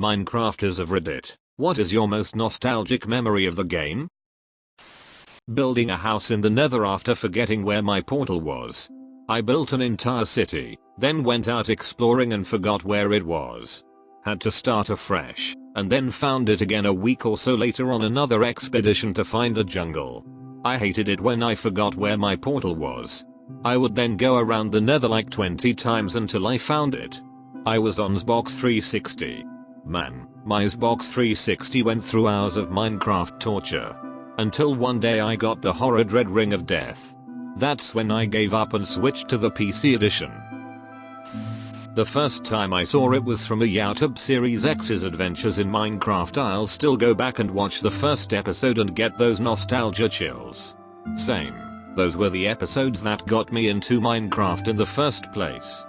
Minecrafters of Reddit, what is your most nostalgic memory of the game? Building a house in the Nether after forgetting where my portal was. I built an entire city, then went out exploring and forgot where it was. Had to start afresh, and then found it again a week or so later on another expedition to find a jungle. I hated it when I forgot where my portal was. I would then go around the Nether like 20 times until I found it. I was on Xbox 360. Man, my Xbox 360 went through hours of Minecraft torture. Until one day I got the horror dread ring of death. That's when I gave up and switched to the PC edition. The first time I saw it was from a YouTube series X's Adventures in Minecraft. I'll still go back and watch the first episode and get those nostalgia chills. Same. Those were the episodes that got me into Minecraft in the first place.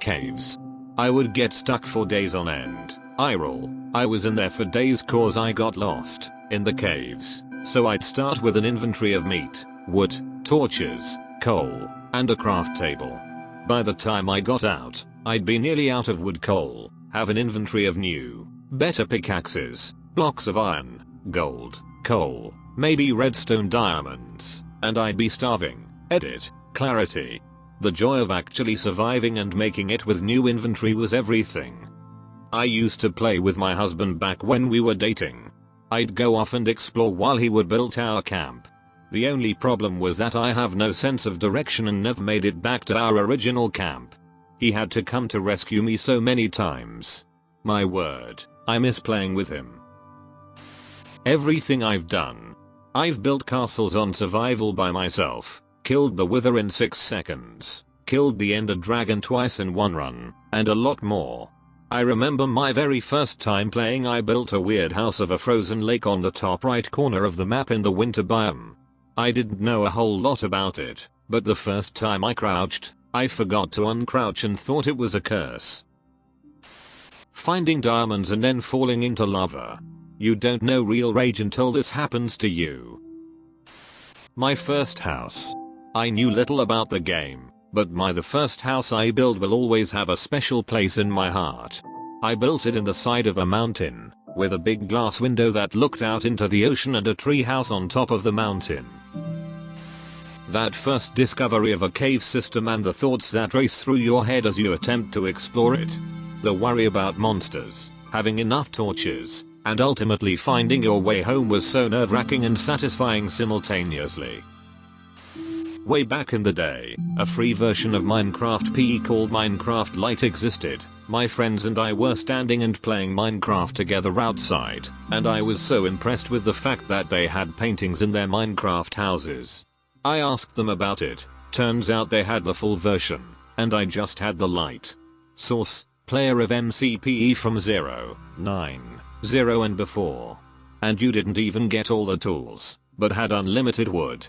Caves. I would get stuck for days on end. I was in there for days cause I got lost in the caves. So I'd start with an inventory of meat, wood, torches, coal, and a craft table. By the time I got out, I'd be nearly out of wood, coal, have an inventory of new, better pickaxes, blocks of iron, gold, coal, maybe redstone diamonds, and I'd be starving. Edit, clarity. The joy of actually surviving and making it with new inventory was everything. I used to play with my husband back when we were dating. I'd go off and explore while he would build our camp. The only problem was that I have no sense of direction and never made it back to our original camp. He had to come to rescue me so many times. My word, I miss playing with him. Everything I've done. I've built castles on survival by myself, killed the Wither in 6 seconds, killed the Ender Dragon twice in one run, and a lot more. I remember my very first time playing. I built a weird house of a frozen lake on the top right corner of the map in the winter biome. I didn't know a whole lot about it, but the first time I crouched, I forgot to uncrouch and thought it was a curse. Finding diamonds and then falling into lava. You don't know real rage until this happens to you. My first house. I knew little about the game, but the first house I build will always have a special place in my heart. I built it in the side of a mountain, with a big glass window that looked out into the ocean and a tree house on top of the mountain. That first discovery of a cave system and the thoughts that race through your head as you attempt to explore it. The worry about monsters, having enough torches, and ultimately finding your way home was so nerve-wracking and satisfying simultaneously. Way back in the day, a free version of Minecraft PE called Minecraft Lite existed. My friends and I were standing and playing Minecraft together outside, and I was so impressed with the fact that they had paintings in their Minecraft houses. I asked them about it. Turns out they had the full version, and I just had the Lite. Source: player of MCPE from 090 and before. And you didn't even get all the tools, but had unlimited wood.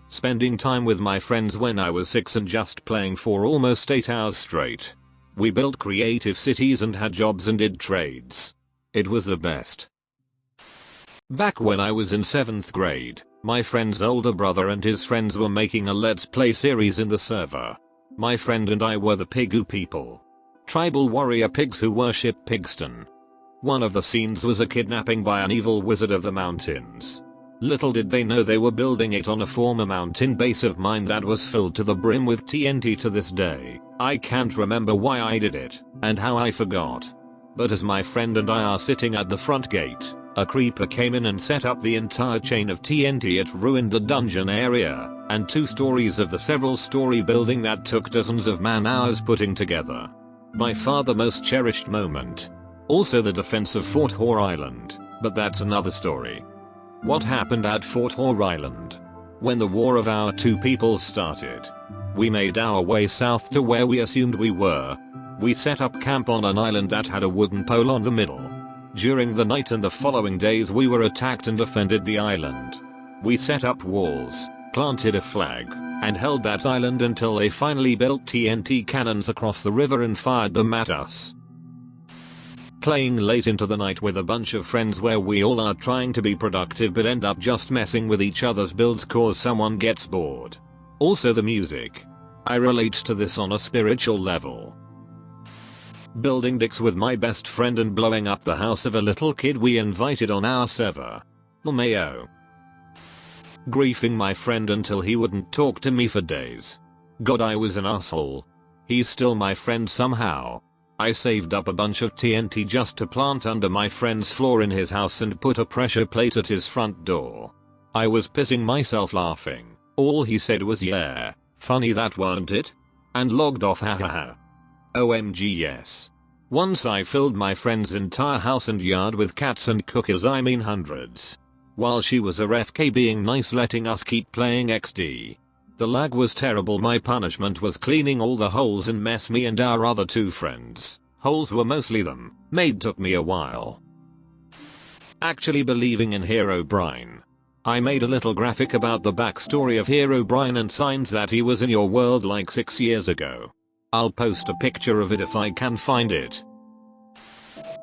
Spending time with my friends when I was 6 and just playing for almost 8 hours straight. We built creative cities and had jobs and did trades. It was the best. Back when I was in 7th grade, my friend's older brother and his friends were making a Let's Play series in the server. My friend and I were the Pigu people. Tribal warrior pigs who worship Pigston. One of the scenes was a kidnapping by an evil wizard of the mountains. Little did they know they were building it on a former mountain base of mine that was filled to the brim with TNT. To this day, I can't remember why I did it, and how I forgot. But as my friend and I are sitting at the front gate, a creeper came in and set up the entire chain of TNT. It ruined the dungeon area, and 2 stories of the several-story building that took dozens of man-hours putting together. By far the most cherished moment. Also the defense of Fort Hoare Island, but that's another story. What happened at Fort Hoare Island? When the War of Our Two Peoples started, we made our way south to where we assumed we were. We set up camp on an island that had a wooden pole on the middle. During the night and the following days we were attacked and defended the island. We set up walls, planted a flag, and held that island until they finally built TNT cannons across the river and fired them at us. Playing late into the night with a bunch of friends where we all are trying to be productive but end up just messing with each other's builds cause someone gets bored. Also the music. I relate to this on a spiritual level. Building dicks with my best friend and blowing up the house of a little kid we invited on our server. LMAO. Griefing my friend until he wouldn't talk to me for days. God, I was an asshole. He's still my friend somehow. I saved up a bunch of TNT just to plant under my friend's floor in his house and put a pressure plate at his front door. I was pissing myself laughing. All he said was yeah, funny that weren't it? And logged off, hahaha. OMG yes. Once I filled my friend's entire house and yard with cats and cookies, I mean hundreds. While she was RFK being nice letting us keep playing XD. The lag was terrible. My punishment was cleaning all the holes and mess me and our other two friends. Holes were mostly them. Made took me a while. Actually believing in Herobrine. I made a little graphic about the backstory of Herobrine and signs that he was in your world like 6 years ago. I'll post a picture of it if I can find it.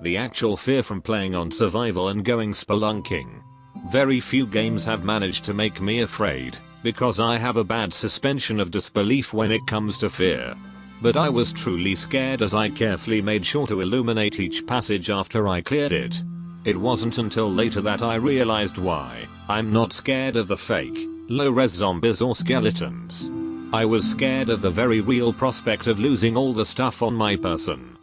The actual fear from playing on survival and going spelunking. Very few games have managed to make me afraid, because I have a bad suspension of disbelief when it comes to fear. But I was truly scared as I carefully made sure to illuminate each passage after I cleared it. It wasn't until later that I realized why. I'm not scared of the fake, low-res zombies or skeletons. I was scared of the very real prospect of losing all the stuff on my person.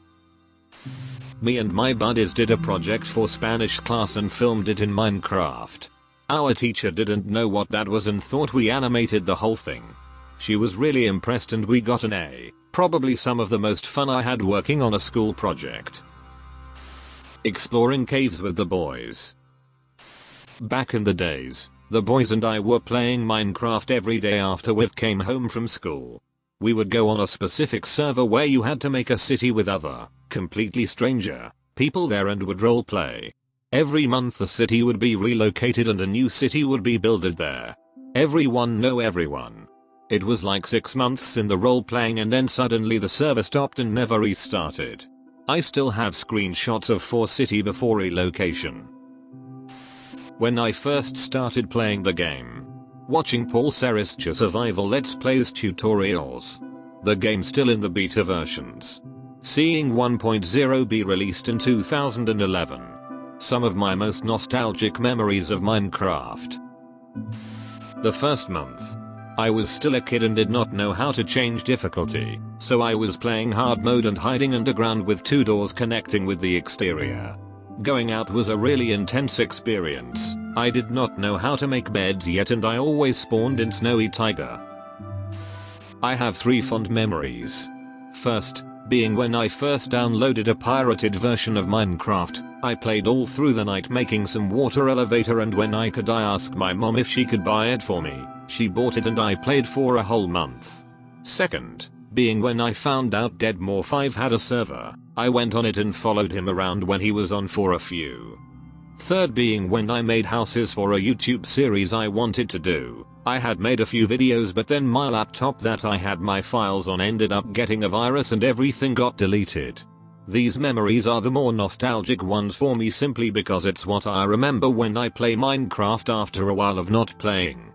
Me and my buddies did a project for Spanish class and filmed it in Minecraft. Our teacher didn't know what that was and thought we animated the whole thing. She was really impressed and we got an A. Probably some of the most fun I had working on a school project. Exploring caves with the boys. Back in the days, the boys and I were playing Minecraft every day after we came home from school. We would go on a specific server where you had to make a city with other, completely stranger, people there and would roleplay. Every month the city would be relocated and a new city would be builded there. Everyone know everyone. It was like 6 months in the role-playing and then suddenly the server stopped and never restarted. I still have screenshots of 4 city before relocation. When I first started playing the game. Watching Paul Serrischa survival let's plays tutorials. The game still in the beta versions. Seeing 1.0 be released in 2011. Some of my most nostalgic memories of Minecraft. The first month. I was still a kid and did not know how to change difficulty, so I was playing hard mode and hiding underground with 2 doors connecting with the exterior. Going out was a really intense experience. I did not know how to make beds yet and I always spawned in Snowy Tiger. I have 3 fond memories. First, being when I first downloaded a pirated version of Minecraft. I played all through the night making some water elevator and when I could I asked my mom if she could buy it for me. She bought it and I played for a whole month. Second, being when I found out Deadmore 5 had a server. I went on it and followed him around when he was on for a few. Third, being when I made houses for a YouTube series I wanted to do. I had made a few videos but then my laptop that I had my files on ended up getting a virus and everything got deleted. These memories are the more nostalgic ones for me simply because it's what I remember when I play Minecraft after a while of not playing.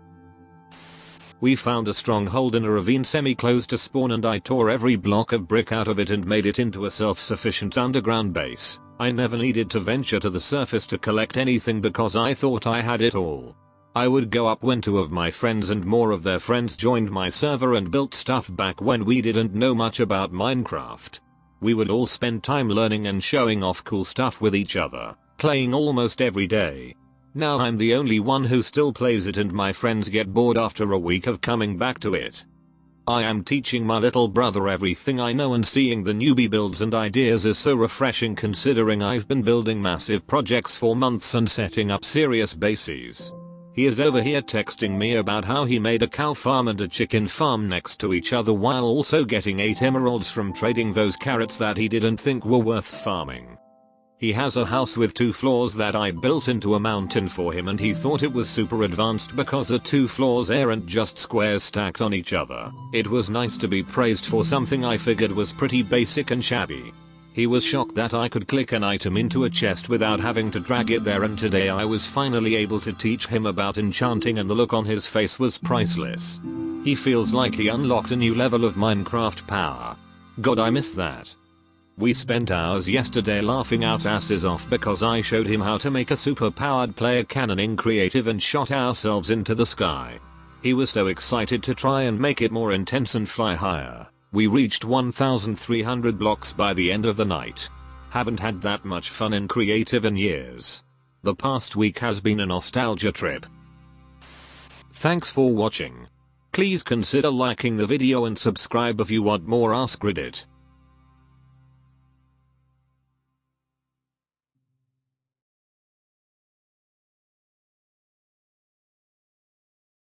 We found a stronghold in a ravine semi-close to spawn and I tore every block of brick out of it and made it into a self-sufficient underground base. I never needed to venture to the surface to collect anything because I thought I had it all. I would go up when 2 of my friends and more of their friends joined my server and built stuff back when we didn't know much about Minecraft. We would all spend time learning and showing off cool stuff with each other, playing almost every day. Now I'm the only one who still plays it and my friends get bored after a week of coming back to it. I am teaching my little brother everything I know and seeing the newbie builds and ideas is so refreshing considering I've been building massive projects for months and setting up serious bases. He is over here texting me about how he made a cow farm and a chicken farm next to each other while also getting 8 emeralds from trading those carrots that he didn't think were worth farming. He has a house with 2 floors that I built into a mountain for him and he thought it was super advanced because the 2 floors aren't just squares stacked on each other. It was nice to be praised for something I figured was pretty basic and shabby. He was shocked that I could click an item into a chest without having to drag it there and today I was finally able to teach him about enchanting and the look on his face was priceless. He feels like he unlocked a new level of Minecraft power. God, I miss that. We spent hours yesterday laughing our asses off because I showed him how to make a super powered player cannon in creative and shot ourselves into the sky. He was so excited to try and make it more intense and fly higher. We reached 1,300 blocks by the end of the night. Haven't had that much fun in creative in years. The past week has been a nostalgia trip. Thanks for watching. Please consider liking the video and subscribe if you want more AskReddit.